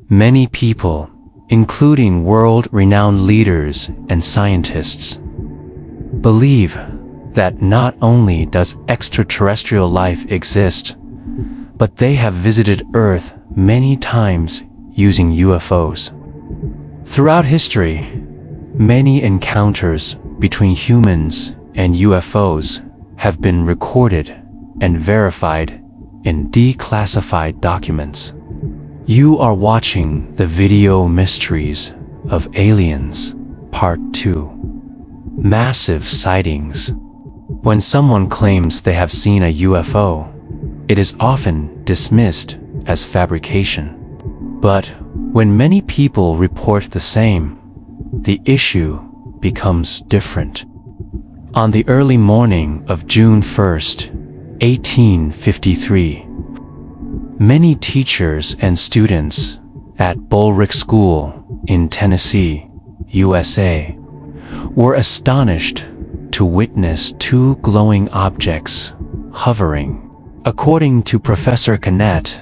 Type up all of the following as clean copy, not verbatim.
Many people, including world-renowned leaders and scientists, believe that not only does extraterrestrial life exist, but they have visited Earth many times using UFOs. Throughout history, many encounters between humans and UFOs have been recorded and verified in declassified documents. You are watching the video Mysteries of Aliens, Part 2. Massive sightings. When someone claims they have seen a UFO, it is often dismissed as fabrication. But when many people report the same, the issue becomes different. On the early morning of June 1st, 1853, many teachers and students at Bulrick School in Tennessee, USA, were astonished to witness two glowing objects hovering. According to Professor Canet,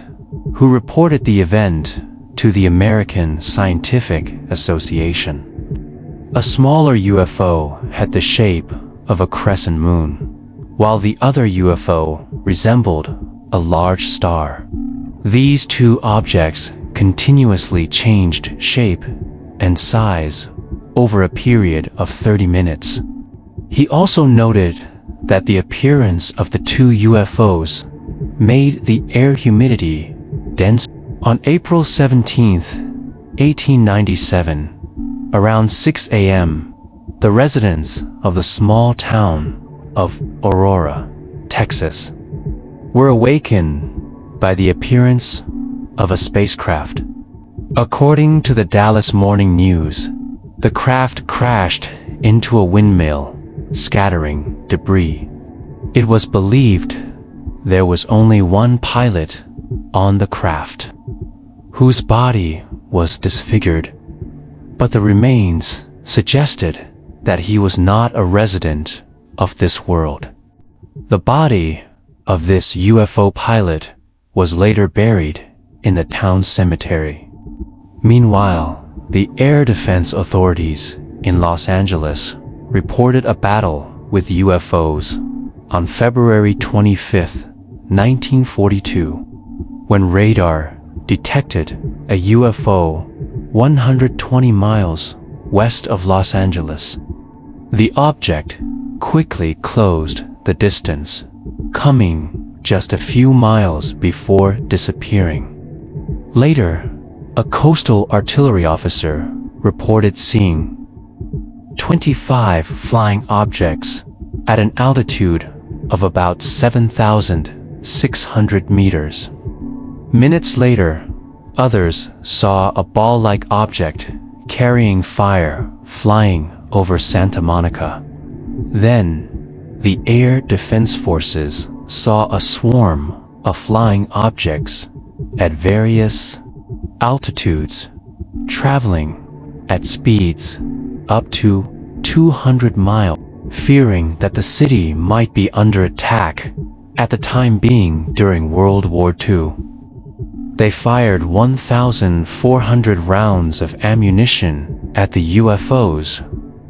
who reported the event to the American Scientific Association, a smaller UFO had the shape of a crescent moon, while the other UFO resembled a large star. These two objects continuously changed shape and size over a period of 30 minutes. He also noted that the appearance of the two UFOs made the air humidity dense. On April 17, 1897, around 6 a.m., the residents of the small town of Aurora, Texas, were awakened by the appearance of a spacecraft. According to the Dallas Morning News, the craft crashed into a windmill, scattering debris. It was believed there was only one pilot on the craft, whose body was disfigured, but the remains suggested that he was not a resident of this world. The body of this UFO pilot was later buried in the town cemetery. Meanwhile, the air defense authorities in Los Angeles reported a battle with UFOs on February 25, 1942, when radar detected a UFO 120 miles west of Los Angeles. The object quickly closed the distance, coming just a few miles before disappearing. Later, a coastal artillery officer reported seeing 25 flying objects at an altitude of about 7,600 meters. Minutes later, others saw a ball-like object carrying fire flying over Santa Monica. Then, the Air Defense Forces saw a swarm of flying objects at various altitudes, traveling at speeds up to 200 miles, fearing that the city might be under attack at the time being during World War II. They fired 1,400 rounds of ammunition at the UFOs,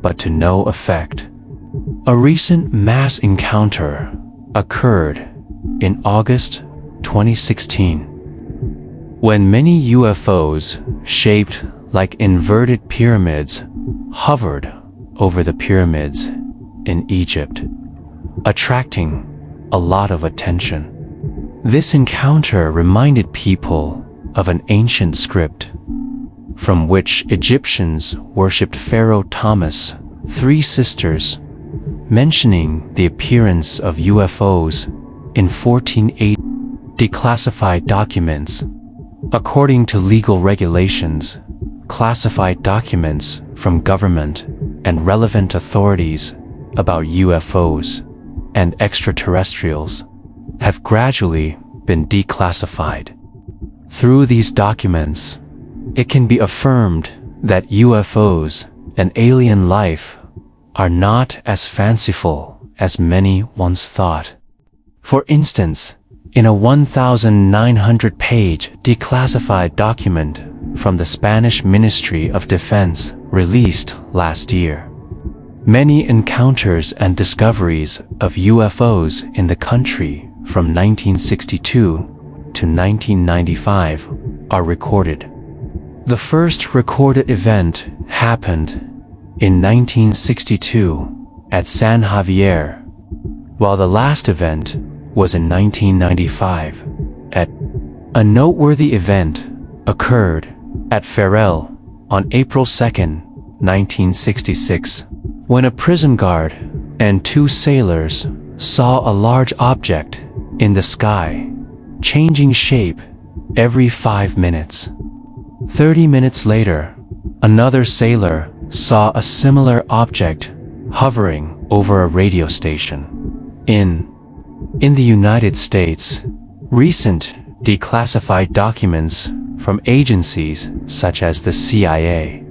but to no effect. A recent mass encounter occurred in August 2016, when many UFOs shaped like inverted pyramids hovered over the pyramids in Egypt, attracting a lot of attention. This encounter reminded people of an ancient script from which Egyptians worshipped Pharaoh Thomas' three sisters, mentioning the appearance of UFOs in 1480 declassified documents. According to legal regulations, classified documents from government and relevant authorities about UFOs and extraterrestrials have gradually been declassified. Through these documents, it can be affirmed that UFOs and alien life are not as fanciful as many once thought. For instance, in a 1,900-page declassified document from the Spanish Ministry of Defense released last year. Many encounters and discoveries of UFOs in the country from 1962 to 1995 are recorded. The first recorded event happened in 1962 at San Javier, while the last event was in 1995 at a noteworthy event occurred at Ferrell on April 2, 1966, when a prison guard and two sailors saw a large object in the sky, changing shape every 5 minutes. 30 minutes later, another sailor saw a similar object hovering over a radio station. In the United States, recent declassified documents from agencies such as the CIA,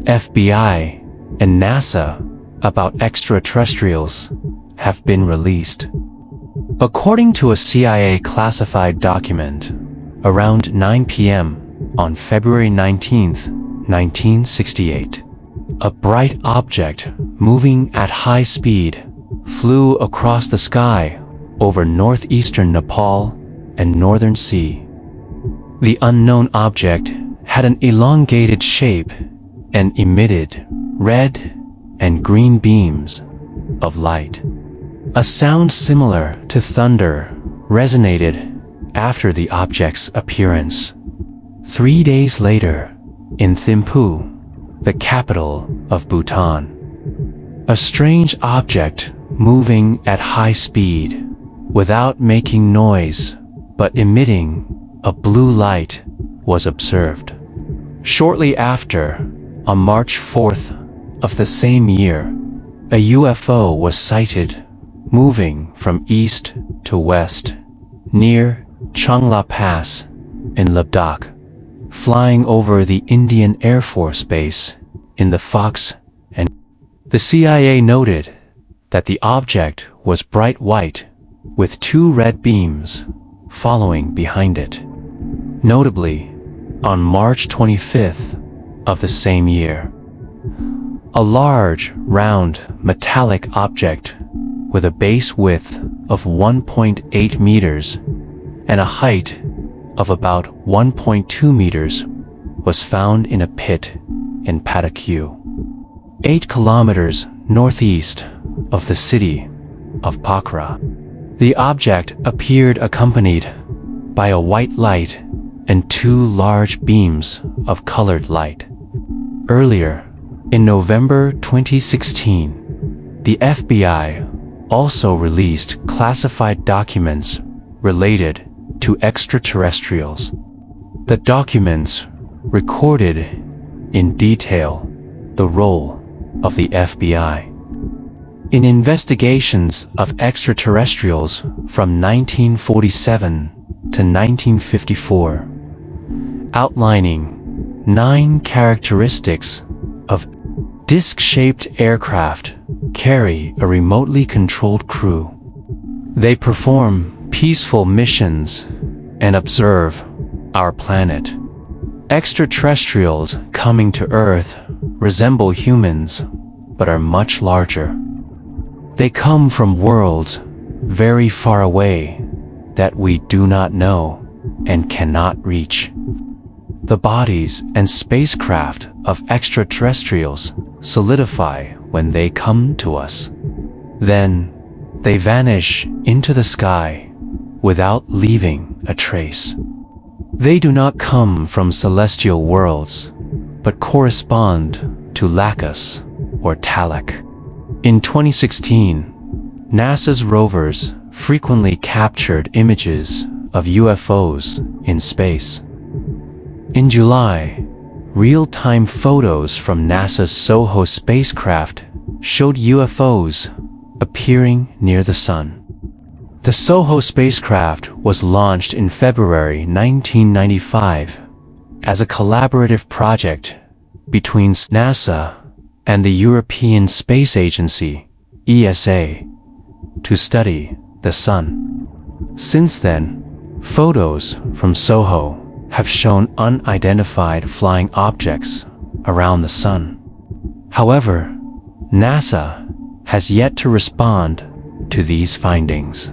FBI, and NASA about extraterrestrials have been released. According to a CIA classified document, around 9 p.m. on February 19, 1968, a bright object moving at high speed flew across the sky over northeastern Nepal and northern sea. The unknown object had an elongated shape and emitted red and green beams of light. A sound similar to thunder resonated after the object's appearance. 3 days later, in Thimphu, the capital of Bhutan, a strange object moving at high speed without making noise but emitting a blue light was observed. Shortly after, on March 4th of the same year, a UFO was sighted moving from east to west near Changla Pass in Ladakh, flying over the Indian Air Force Base in the Fox, and the CIA noted that the object was bright white with two red beams following behind it. Notably, on March 25th of the same year, a large, round, metallic object with a base width of 1.8 meters and a height of about 1.2 meters was found in a pit in Patakyu, 8 kilometers northeast of the city of Pokhara. The object appeared accompanied by a white light and two large beams of colored light. Earlier, in November 2016, the FBI also released classified documents related to extraterrestrials. The documents recorded in detail the role of the FBI in investigations of extraterrestrials from 1947 to 1954, outlining 9 characteristics of disc-shaped aircraft carry a remotely controlled crew. They perform peaceful missions and observe our planet. Extraterrestrials coming to Earth resemble humans, but are much larger. They come from worlds very far away that we do not know and cannot reach. The bodies and spacecraft of extraterrestrials solidify when they come to us. Then, they vanish into the sky without leaving a trace. They do not come from celestial worlds, but correspond to Lacus or Talak. In 2016, NASA's rovers frequently captured images of UFOs in space. In July, real-time photos from NASA's SOHO spacecraft showed UFOs appearing near the Sun. The SOHO spacecraft was launched in February 1995 as a collaborative project between NASA and the European Space Agency, ESA, to study the Sun. Since then, photos from SOHO have shown unidentified flying objects around the sun. However, NASA has yet to respond to these findings.